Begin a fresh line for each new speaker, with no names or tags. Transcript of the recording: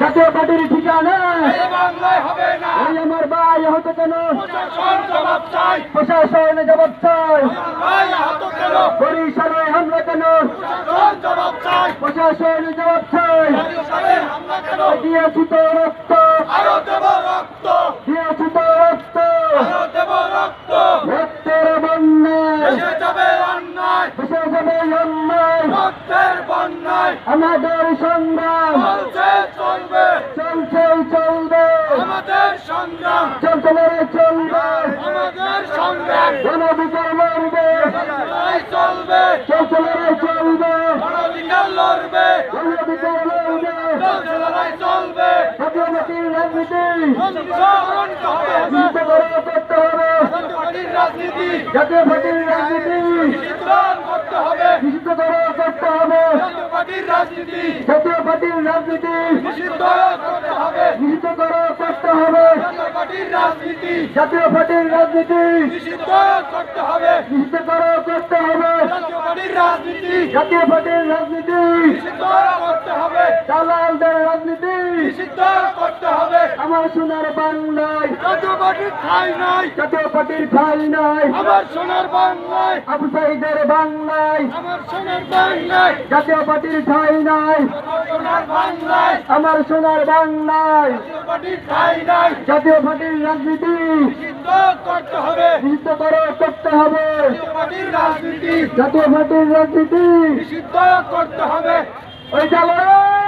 জাতীয় পার্টির ঠিকানা
হবে না।
এই আমার ভাই আহত কেন?
প্রশাসন জবাব চাই।
প্রশাসন জবাব চাই।
ভাই আহত কেন?
বরিশালে হামলা কেন?
প্রশাসন জবাব চাই।
প্রশাসন জবাব চাই।
বরিশালে হামলা কেন?
দিয়েছি তো রক্ত,
আরো দেব রক্ত,
দিয়েছি তো রক্ত,
আরো দেব রক্ত।
রক্তের বন্যায়
দেশে যাবে অন্যায়,
দেশে যাবে অন্যায়।
রক্তের বন্যায়
আমাদের সংগ্রাম
চলছে চলবে,
চলছেই চলবে,
আমাদের সংগ্রাম
চলছে চলবে।
আমাদের সংগ্রাম
গণবিচার লড়বে,
লড়াই চলবে,
চলছে চলবে,
গণবিচার লড়বে,
গণবিচার লড়বে।
চলছে লড়াই চলবে।
জাতীয় পার্টির রাজনীতি
অনুসরণ করতে হবে,
নিষিদ্ধ করতে হবে।
পার্টির রাজনীতি
জাতীয় পার্টির রাজনীতি
নিষিদ্ধ করতে হবে,
নিষিদ্ধ করতে হবে।
পার্টির রাজনীতি
জাতীয় পার্টির রাজনীতি
নিষিদ্ধ করতে হবে,
নিষিদ্ধ করতে হবে।
পার্টির রাজনীতি
জাতীয় পার্টির রাজনীতি
নিষিদ্ধ করতে হবে,
নিষিদ্ধ করতে হবে।
পার্টির রাজনীতি
জাতীয় পার্টির রাজনীতি
নিষিদ্ধ করতে হবে,
দালালদের রাজনীতি
নিষিদ্ধ করতে হবে।
আমার সোনার বাংলায়
জাতীয় পার্টির ঠাঁই নাই,
জাতীয় পার্টির ঠাঁই নাই।
আমার সোনার বাংলায়,
আবু সাইদের বাংলায়
আমার সোনার বাংলায়,
জাতীয় পার্টির ঠাঁই নাই।
আমার সোনার বাংলায়,
আমার সোনার বাংলায়
জাতীয় পার্টির ঠাঁই নাই।
জাতীয় পার্টির রাজনীতি
নিষিদ্ধ করতে হবে,
নিষিদ্ধ করতে হবে।
জাতীয় পার্টির রাজনীতি
জাতীয় পার্টির রাজনীতি
নিষিদ্ধ করতে হবে।
ওই চালক